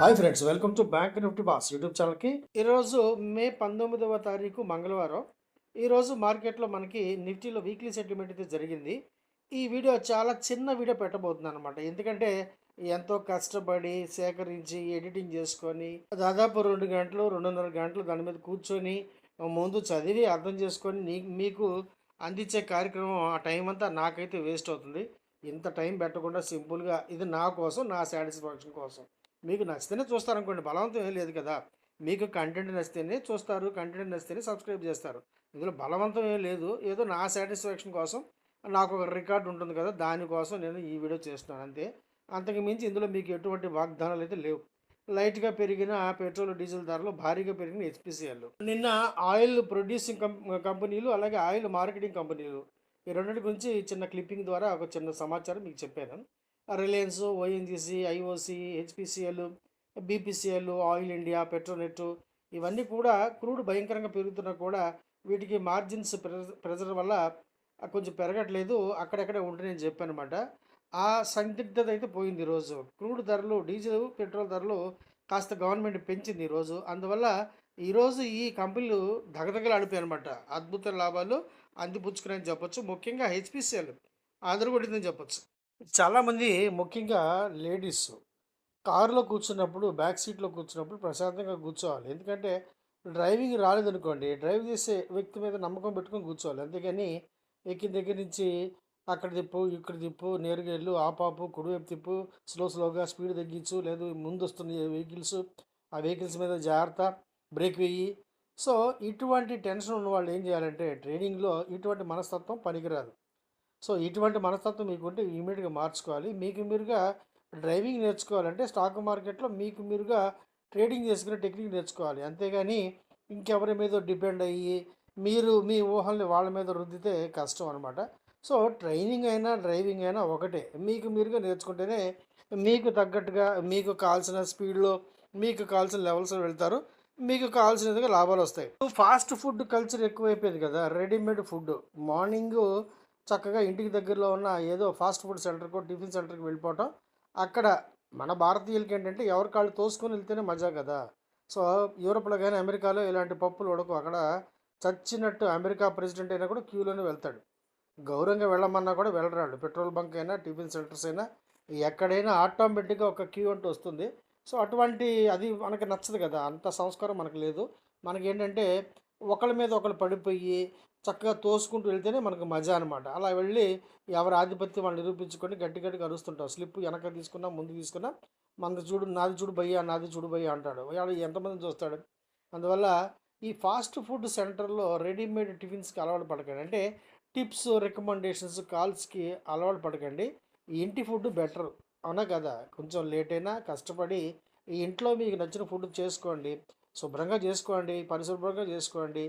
Hi friends, welcome to bank Nifty boss YouTube ఛానల్కి. ఈరోజు మే 19వ తారీఖు మంగళవారం. ఈరోజు మార్కెట్లో మనకి నిఫ్టీలో వీక్లీ సెటిల్మెంట్ అయితే జరిగింది. ఈ వీడియో చాలా చిన్న వీడియో పెట్టబోతున్నాను అనమాట. ఎందుకంటే ఎంతో కష్టపడి సేకరించి ఎడిటింగ్ చేసుకొని దాదాపు 2 గంటలు 2.5 గంటలు దాని మీద కూర్చొని ముందు చదివి అర్థం చేసుకొని మీకు అందించే కార్యక్రమం ఆ టైం అంతా నాకైతే వేస్ట్ అవుతుంది. ఇంత టైం పెట్టకుండా సింపుల్గా ఇది నా కోసం, నా సాటిస్ఫాక్షన్ కోసం. మీకు నచ్చితేనే చూస్తారనుకోండి, బలవంతం ఏం లేదు కదా. మీకు కంటెంట్ నచ్చితేనే చూస్తారు, కంటెంట్ నచ్చితేనే సబ్స్క్రైబ్ చేస్తారు. ఇందులో బలవంతం ఏం లేదు. ఏదో నా సాటిస్ఫాక్షన్ కోసం నాకు ఒక రికార్డు ఉంటుంది కదా, దానికోసం నేను ఈ వీడియో చేస్తున్నాను అంతే. అంతకు మించి ఇందులో మీకు ఎటువంటి వాగ్దానాలు అయితే లేవు. లైట్గా పెరిగిన పెట్రోల్ డీజిల్ ధరలు, భారీగా పెరిగిన హెచ్పిసిఎల్. నిన్న ఆయిల్ ప్రొడ్యూసింగ్ కంపెనీలు, అలాగే ఆయిల్ మార్కెటింగ్ కంపెనీలు, ఈ రెండింటి గురించి చిన్న క్లిప్పింగ్ ద్వారా ఒక చిన్న సమాచారం మీకు చెప్పాను. Reliance, ONGC, IOC, HPCL, BPCL, oil India, Petronet, ఇవన్నీ కూడా క్రూడ్ భయంకరంగా పెరుగుతున్నా కూడా వీటికి మార్జిన్స్ ప్రెజర్ వల్ల కొంచెం పెరగట్లేదు, అక్కడెక్కడే ఉంటుందని చెప్పాను అనమాట. ఆ సందిగ్ధత అయితే పోయింది ఈరోజు. క్రూడ్ ధరలు, డీజిల్, పెట్రోల్ ధరలు కాస్త గవర్నమెంట్ పెంచింది ఈరోజు. అందువల్ల ఈరోజు ఈ కంపెనీలు దగదగలాడిపోయాయి అనమాట. అద్భుత లాభాలు అందిపుచ్చుకున్నాయని చెప్పొచ్చు. ముఖ్యంగా హెచ్పిసిఎల్ ఆదరగొట్టిందని చెప్పొచ్చు. చాలామంది, ముఖ్యంగా లేడీస్, కారులో కూర్చున్నప్పుడు, బ్యాక్ సీట్లో కూర్చున్నప్పుడు ప్రశాంతంగా కూర్చోవాలి. ఎందుకంటే డ్రైవింగ్ రాలేదనుకోండి, డ్రైవ్ చేసే వ్యక్తి మీద నమ్మకం పెట్టుకొని కూర్చోవాలి. అంతేగాని ఎక్కిన దగ్గర నుంచి అక్కడ తిప్పు, ఇక్కడ తిప్పు, నేరుగా వెళ్ళు, ఆపాపు, కుడివైపు తిప్పు, స్లోగా స్పీడ్ తగ్గించు, లేదు ముందు వస్తున్న వెహికల్స్, ఆ వెహికల్స్ మీద జాగ్రత్త, బ్రేక్ వేయి. సో ఇటువంటి టెన్షన్ ఉన్న వాళ్ళు ఏం చేయాలంటే, ట్రేడింగ్లో ఇటువంటి మనస్తత్వం పనికిరాదు. సో ఇటువంటి మనస్తత్వం మీకుంటే ఇమీడియట్గా మార్చుకోవాలి. మీకు మీరుగా డ్రైవింగ్ నేర్చుకోవాలంటే స్టాక్ మార్కెట్లో మీకు మీరుగా ట్రేడింగ్ చేసుకునే టెక్నిక్ నేర్చుకోవాలి. అంతేగాని ఇంకెవరి మీద డిపెండ్ అయ్యి మీరు మీ ఊహల్ని వాళ్ళ మీద రుద్దితే కష్టం అనమాట. సో ట్రైనింగ్ అయినా డ్రైవింగ్ అయినా ఒకటే. మీకు మీరుగా నేర్చుకుంటేనే మీకు తగ్గట్టుగా మీకు కావాల్సిన స్పీడ్లో, మీకు కావాల్సిన లెవెల్స్లో వెళ్తారు. మీకు కావాల్సినదిగా లాభాలు వస్తాయి. ఫాస్ట్ ఫుడ్ కల్చర్ ఎక్కువైపోయింది కదా, రెడీమేడ్ ఫుడ్. మార్నింగు చక్కగా ఇంటికి దగ్గరలో ఉన్న ఏదో ఫాస్ట్ ఫుడ్ సెంటర్కో, టిఫిన్ సెంటర్కి వెళ్ళిపోవటం. అక్కడ మన భారతీయులకి ఏంటంటే ఎవరి కాళ్ళు తోసుకొని వెళ్తేనే మజా కదా. సో యూరోప్లో కానీ అమెరికాలో ఇలాంటి పప్పులు ఉడకు. అక్కడ చచ్చినట్టు అమెరికా ప్రెసిడెంట్ అయినా కూడా క్యూలోనే వెళ్తాడు. గౌరవంగా వెళ్ళమన్నా కూడా వెళ్ళరాడు. పెట్రోల్ బంక్ అయినా, టిఫిన్ సెంటర్స్ అయినా, ఎక్కడైనా ఆటోమేటిక్గా ఒక క్యూ అంటూ వస్తుంది. సో అటువంటి అది మనకి నచ్చదు కదా, అంత సంస్కారం మనకు లేదు. మనకేంటంటే ఒకళ్ళ మీద ఒకళ్ళు పడిపోయి చక్కగా తోసుకుంటూ వెళ్తేనే మనకు మజా అనమాట. అలా వెళ్ళి ఎవరి ఆధిపత్యం వాళ్ళు నిరూపించుకొని గట్టి గట్టిగా అరుస్తుంటాం. స్లిప్ వెనక తీసుకున్నా, ముందు తీసుకున్నా, మనది చూడు, నాది చూడు భయ్యా, నాది చూడు భయ్యా అంటాడు. వాడు ఎంతమంది చూస్తాడు. అందువల్ల ఈ ఫాస్ట్ ఫుడ్ సెంటర్లో రెడీమేడ్ టిఫిన్స్కి అలవాటు పడకండి. అంటే టిప్స్, రికమెండేషన్స్, కాల్స్కి అలవాటు పడకండి. ఈ ఇంటి ఫుడ్ బెటర్, అవునా కదా. కొంచెం లేట్ అయినా కష్టపడి ఈ ఇంట్లో మీకు నచ్చిన ఫుడ్ చేసుకోండి. శుభ్రంగా చేసుకోండి, పరిశుభ్రంగా చేసుకోండి,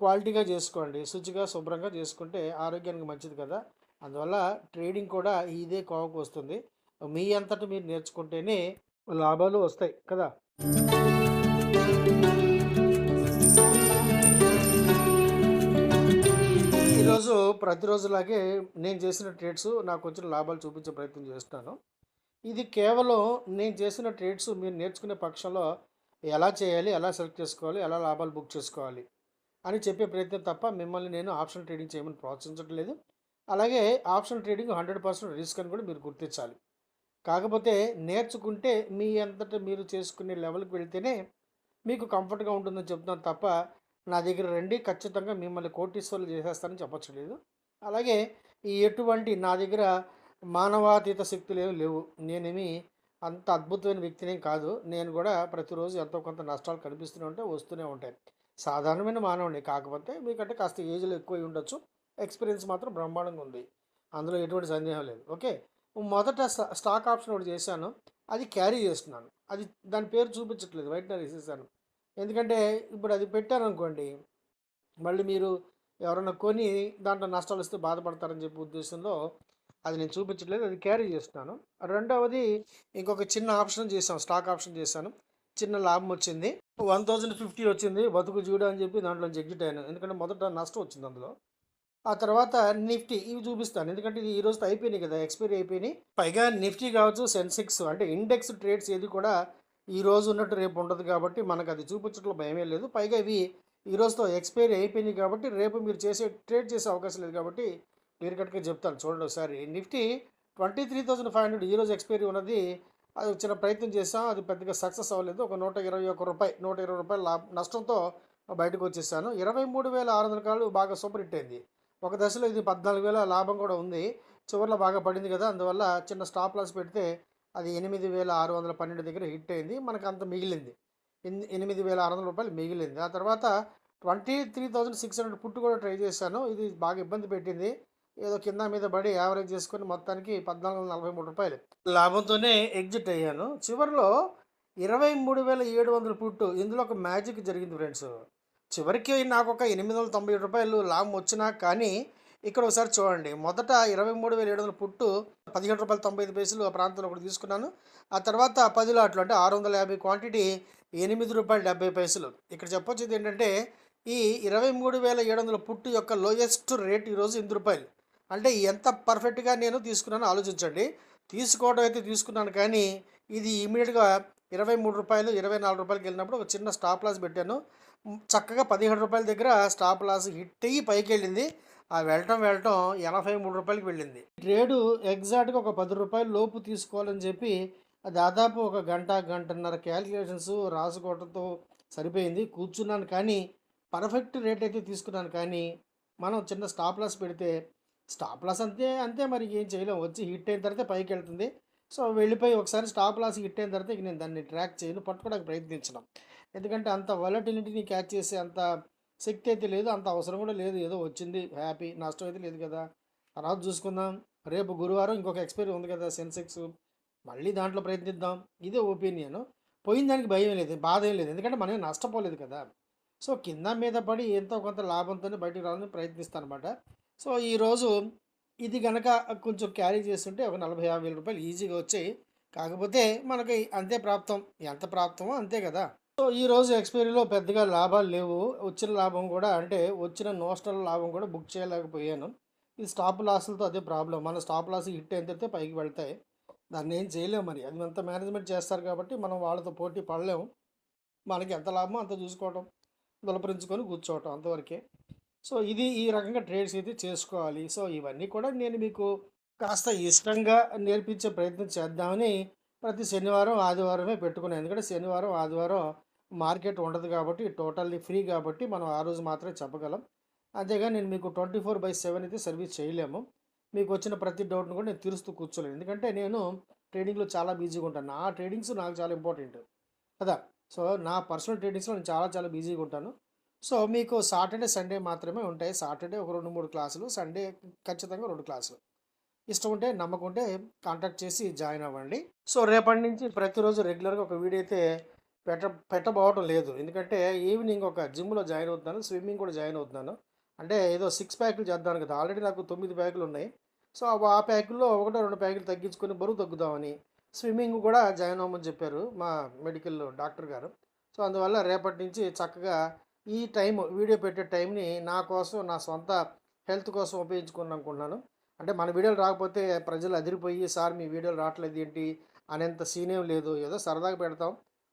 క్వాలిటీగా చేసుకోండి. శుచిగా, శుభ్రంగా చేసుకుంటే ఆరోగ్యానికి మంచిది కదా. అందువల్ల ట్రేడింగ్ కూడా ఇదే కోవకు వస్తుంది. మీ అంతటా మీరు నేర్చుకుంటేనే లాభాలు వస్తాయి కదా. ఈరోజు ప్రతిరోజులాగే నేను చేసిన ట్రేడ్స్, నాకు వచ్చిన లాభాలు చూపించే ప్రయత్నం చేస్తున్నాను. ఇది కేవలం నేను చేసిన ట్రేడ్స్ మీరు నేర్చుకునే పక్షంలో ఎలా చేయాలి, ఎలా సెలెక్ట్ చేసుకోవాలి, ఎలా లాభాలు బుక్ చేసుకోవాలి అని చెప్పే ప్రయత్నం తప్ప మిమ్మల్ని నేను ఆప్షన్ ట్రేడింగ్ చేయమని ప్రోత్సహించట్లేదు. అలాగే ఆప్షన్ ట్రేడింగ్ 100% రిస్క్ అని కూడా మీరు గుర్తించాలి. కాకపోతే నేర్చుకుంటే మీ అంతటా మీరు చేసుకునే లెవెల్కి వెళ్తేనే మీకు కంఫర్ట్గా ఉంటుందని చెప్తున్నాను తప్ప నా దగ్గర రండి ఖచ్చితంగా మిమ్మల్ని కోటీశ్వర్లు చేసేస్తానని చెప్పట్లేదు. అలాగే ఈ ఎటువంటి నా దగ్గర మానవాతీత శక్తులు ఏమి లేవు. నేనేమి అంత అద్భుతమైన వ్యక్తినేం కాదు. నేను కూడా ప్రతిరోజు ఎంతో కొంత నష్టాలు కనిపిస్తూనే ఉంటాయి, వస్తూనే ఉంటాయి. సాధారణమైన మానవుడిని. కాకపోతే మీకంటే కాస్త ఏజ్లో ఎక్కువ ఉండొచ్చు. ఎక్స్పీరియన్స్ మాత్రం బ్రహ్మాండంగా ఉంది, అందులో ఎటువంటి సందేహం లేదు. ఓకే. మొదట స్టాక్ ఆప్షన్ ఒకటి చేశాను, అది క్యారీ చేస్తున్నాను. అది దాని పేరు చూపించట్లేదు, వైట్నర్ వేసేసాను. ఎందుకంటే ఇప్పుడు అది పెట్టాను అనుకోండి, మళ్ళీ మీరు ఎవరైనా కొని దాంట్లో నష్టాలు వస్తే బాధపడతారని చెప్పే ఉద్దేశంలో అది నేను చూపించట్లేదు, అది క్యారీ చేస్తున్నాను. రెండవది ఇంకొక చిన్న ఆప్షన్ చేశాను, స్టాక్ ఆప్షన్ చేశాను. చిన్న లాభం వచ్చింది, 1050 వచ్చింది. బతుకు చూడ అని చెప్పి దాంట్లో ఎగ్జిట్ అయ్యాను. ఎందుకంటే మొదట నష్టం వచ్చింది అందులో. ఆ తర్వాత నిఫ్టీ ఇవి చూపిస్తాను. ఎందుకంటే ఇది ఈ రోజుతో అయిపోయినాయి కదా, ఎక్స్పైరీ అయిపోయినాయి. పైగా నిఫ్టీ కావచ్చు, సెన్సెక్స్ అంటే ఇండెక్స్ ట్రేడ్స్ ఏది కూడా ఈ రోజు ఉన్నట్టు రేపు ఉండదు కాబట్టి మనకు అది చూపించడంలో భయమే లేదు. పైగా ఇవి ఈ రోజుతో ఎక్స్పైరీ అయిపోయినాయి కాబట్టి రేపు మీరు ట్రేడ్ చేసే అవకాశం లేదు కాబట్టి క్లియర్ కట్గా చెప్తాను. చూడండి ఒకసారి నిఫ్టీ 23,500 ఈరోజు ఎక్స్పైరీ ఉన్నది. అది చిన్న ప్రయత్నం చేసాం, అది పెద్దగా సక్సెస్ అవ్వలేదు. ఒక రూపాయి 120 నష్టంతో బయటకు వచ్చేసాను. 23,600 కాలు బాగా సూపర్ హిట్ అయింది. ఒక దశలో ఇది 14,000 లాభం కూడా ఉంది. చివరిలో బాగా పడింది కదా, అందువల్ల చిన్న స్టాప్ లాస్ పెడితే అది 8,612 దగ్గర హిట్ అయింది. మనకు అంత మిగిలింది, 8,600 రూపాయలు మిగిలింది. ఆ తర్వాత 23,600 పుట్టు కూడా ట్రై చేశాను. ఇది బాగా ఇబ్బంది పెట్టింది. ఏదో కింద మీద పడి యావరేజ్ చేసుకొని మొత్తానికి 1,443 రూపాయలు లాభంతోనే ఎగ్జిట్ అయ్యాను. చివరిలో 23,700 పుట్టు, ఇందులో ఒక మ్యాజిక్ జరిగింది ఫ్రెండ్స్. చివరికి నాకు ఒక 897 రూపాయలు లాభం వచ్చినా కానీ ఇక్కడ ఒకసారి చూడండి, మొదట 23,700 పుట్టు 17 రూపాయలు 95 పైసలు ఆ ప్రాంతంలో ఒకటి తీసుకున్నాను. ఆ తర్వాత 10 లాట్లు అంటే 650 క్వాంటిటీ 8 రూపాయలు 70 పైసలు. ఇక్కడ చెప్పొచ్చేది ఏంటంటే ఈ 23,700 పుట్టు యొక్క లోయెస్ట్ రేట్ ఈరోజు 8 రూపాయలు. అంటే ఎంత పర్ఫెక్ట్గా నేను తీసుకున్నానో ఆలోచించండి. తీసుకోవడం అయితే తీసుకున్నాను కానీ ఇది ఇమీడియట్గా 23 రూపాయలు 24 రూపాయలకి వెళ్ళినప్పుడు ఒక చిన్న స్టాప్ లాస్ పెట్టాను. చక్కగా 17 రూపాయల దగ్గర స్టాప్ లాస్ హిట్ అయ్యి పైకి వెళ్ళింది. ఆ వెళ్ళటం 83 రూపాయలకి వెళ్ళింది. ట్రేడు ఎగ్జాక్ట్గా ఒక 10 రూపాయల లోపు తీసుకోవాలని చెప్పి దాదాపు ఒక గంటన్నర క్యాలిక్యులేషన్స్ రాసుకోవడంతో సరిపోయింది. కూర్చున్నాను కానీ పర్ఫెక్ట్ రేట్ అయితే తీసుకున్నాను. కానీ మనం చిన్న స్టాప్ లాస్ పెడితే స్టాప్ లాస్ అంతే అంతే మరి ఏం చేయలేం. వచ్చి హిట్ అయిన తర్వాత పైకి వెళ్తుంది. సో వెళ్ళిపోయి ఒకసారి స్టాప్ లాస్ హిట్ అయిన తర్వాత ఇక నేను దాన్ని ట్రాక్ చేయను, పట్టుకోవడానికి ప్రయత్నించడం. ఎందుకంటే అంత వాలటిలిటీని క్యాచ్ చేసే అంత శక్తి అయితే లేదు, అంత అవసరం కూడా లేదు. ఏదో వచ్చింది హ్యాపీ, నష్టం అయితే లేదు కదా. తర్వాత చూసుకుందాం. రేపు గురువారం ఇంకొక ఎక్స్పైరీ ఉంది కదా సెన్సెక్స్, మళ్ళీ దాంట్లో ప్రయత్నిద్దాం. ఇదే ఒపీనియన్. పోయిన దానికి భయం లేదు, బాధ ఏం లేదు, ఎందుకంటే మనం నష్టపోలేదు కదా. సో కింద మీద పడి ఎంతో కొంత లాభంతోనే బయటకు రావాలని ప్రయత్నిస్తాను అనమాట. సో ఈరోజు ఇది కనుక కొంచెం క్యారీ చేస్తుంటే ఒక 40,000 రూపాయలు ఈజీగా వచ్చాయి. కాకపోతే మనకి అంతే ప్రాప్తం, ఎంత ప్రాప్తమో అంతే కదా. సో ఈరోజు ఎక్స్పైరీలో పెద్దగా లాభాలు లేవు. వచ్చిన లాభం కూడా అంటే వచ్చిన నోషనల్ లాభం కూడా బుక్ చేయలేకపోయాను. ఈ స్టాప్ లాసులతో అదే ప్రాబ్లం. మన స్టాప్ లాస్ హిట్ అయిన తర్వాత పైకి వెళ్తాయి, దాన్ని ఏం చేయలేము. మరి అది అంత మేనేజ్మెంట్ చేస్తారు కాబట్టి మనం వాళ్ళతో పోటీ పడలేము. మనకి ఎంత లాభమో అంత చూసుకోవటం, దులపరించుకొని కూర్చోవటం అంతవరకే. సో ఇది ఈ రకంగా ట్రేడ్స్ అయితే చేసుకోవాలి. సో ఇవన్నీ కూడా నేను మీకు కాస్త ఇష్టంగా నేర్పించే ప్రయత్నం చేద్దామని ప్రతి శనివారం ఆదివారమే పెట్టుకున్నాను. ఎందుకంటే శనివారం ఆదివారం మార్కెట్ ఉండదు కాబట్టి టోటల్లీ ఫ్రీ కాబట్టి మనం ఆ రోజు మాత్రమే చెప్పగలం. అంతేగాని నేను మీకు 24/7 అయితే సర్వీస్ చేయలేము. మీకు వచ్చిన ప్రతి డౌట్ను కూడా నేను తీరుస్తూ కూర్చోలేను. ఎందుకంటే నేను ట్రేడింగ్లో చాలా బిజీగా ఉంటాను. నా ట్రేడింగ్స్ నాకు చాలా ఇంపార్టెంట్ కదా. సో నా పర్సనల్ ట్రేడింగ్స్లో నేను చాలా బిజీగా ఉంటాను. సో మీకు సాటర్డే సండే మాత్రమే ఉంటాయి. సాటర్డే ఒక 2-3 క్లాసులు, సండే ఖచ్చితంగా 2 క్లాసులు. ఇష్టం ఉంటే నమ్మకం ఉంటే కాంటాక్ట్ చేసి జాయిన్ అవ్వండి. సో రేపటి నుంచి ప్రతిరోజు రెగ్యులర్గా ఒక వీడియో అయితే పెట్టబోవటం లేదు. ఎందుకంటే ఈవినింగ్ ఒక జిమ్లో జాయిన్ అవుతున్నాను, స్విమ్మింగ్ కూడా జాయిన్ అవుతున్నాను. అంటే ఏదో 6 ప్యాకులు చేద్దాను కదా, ఆల్రెడీ నాకు 9 ప్యాకులు ఉన్నాయి. సో ఆ ప్యాకుల్లో 1-2 ప్యాకులు తగ్గించుకొని బరువు తగ్గుదామని స్విమ్మింగ్ కూడా జాయిన్ అవ్వమని చెప్పారు మా మెడికల్ డాక్టర్ గారు. సో అందువల్ల రేపటి నుంచి చక్కగా ఈ వీడియో పెట్టే టైంని నా కోసం, నా సొంత హెల్త్ కోసం ఉపయోగించుకుని అనుకుంటున్నాను. అంటే మన వీడియోలు రాకపోతే ప్రజలు అదిరిపోయి సార్ మీ వీడియోలు రావట్లేదు ఏంటి అనేంత సీన్ ఏం లేదు. ఏదో సరదాగా పెడతాం,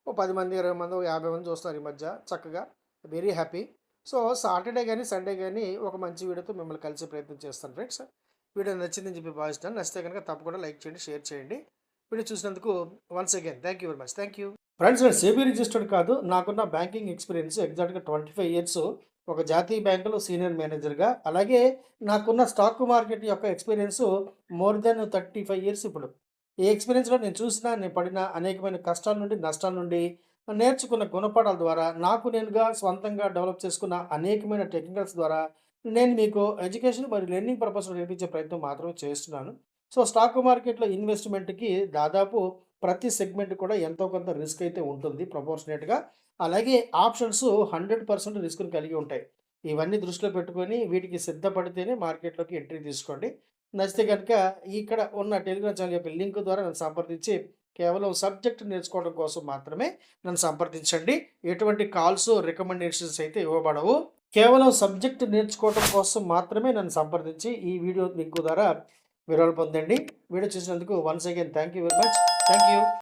ఓ 10 మంది 20 మంది 50 మంది చూస్తారు ఈ మధ్య. చక్కగా వెరీ హ్యాపీ. సో సాటర్డే కానీ సండే కానీ ఒక మంచి వీడియోతో మిమ్మల్ని కలిసే ప్రయత్నం చేస్తాను ఫ్రెండ్స్. వీడియో నచ్చిందని చెప్పి భావిస్తాను. నచ్చితే కనుక తప్పకుండా లైక్ చేయండి, షేర్ చేయండి. వీడియో చూసినందుకు once again thank you very much. Thank you friends. నేను సెబీ రిజిస్టర్డ్ కాదు, నాకున్న బ్యాంకింగ్ ఎక్స్పీరియన్స్ ఎగ్జాక్ట్గా 25 ఇయర్స్ ఒక జాతీయ బ్యాంకులో సీనియర్ మేనేజర్గా. అలాగే నాకున్న స్టాక్ మార్కెట్ యొక్క ఎక్స్పీరియన్స్ మోర్ దెన్ 35 ఇయర్స్. ఇప్పుడు ఈ ఎక్స్పీరియన్స్లో నేను చూసిన, నేను పడిన అనేకమైన కష్టాల నుండి, నష్టాల నుండి నేర్చుకున్న గుణపాఠాల ద్వారా, నాకు నేనుగా స్వంతంగా డెవలప్ చేసుకున్న అనేకమైన టెక్నికల్స్ ద్వారా నేను మీకు ఎడ్యుకేషన్ మరియు లెర్నింగ్ పర్పస్లో నేర్పించే ప్రయత్నం మాత్రమే చేస్తున్నాను. సో స్టాక్ మార్కెట్లో ఇన్వెస్ట్మెంట్కి దాదాపు ప్రతి సెగ్మెంట్ కూడా ఎంతో కొంత రిస్క్ అయితే ఉంటుంది ప్రపోర్షనేట్గా. అలాగే ఆప్షన్స్ 100% రిస్క్ని కలిగి ఉంటాయి. ఇవన్నీ దృష్టిలో పెట్టుకొని వీటికి సిద్ధపడితేనే మార్కెట్లోకి ఎంట్రీ తీసుకోండి. నచ్చితే కనుక ఇక్కడ ఉన్న టెలిగ్రామ్ ఛానల్ యొక్క లింక్ ద్వారా నన్ను సంప్రదించి కేవలం సబ్జెక్ట్ నేర్చుకోవడం కోసం మాత్రమే నన్ను సంప్రదించండి. ఎటువంటి కాల్స్, రికమెండేషన్స్ అయితే ఇవ్వబడవు. కేవలం సబ్జెక్ట్ నేర్చుకోవడం కోసం మాత్రమే నన్ను సంప్రదించి ఈ వీడియో లింక్ ద్వారా వివరాలు పొందండి. వీడియో చూసినందుకు once again thank you very much. Thank you.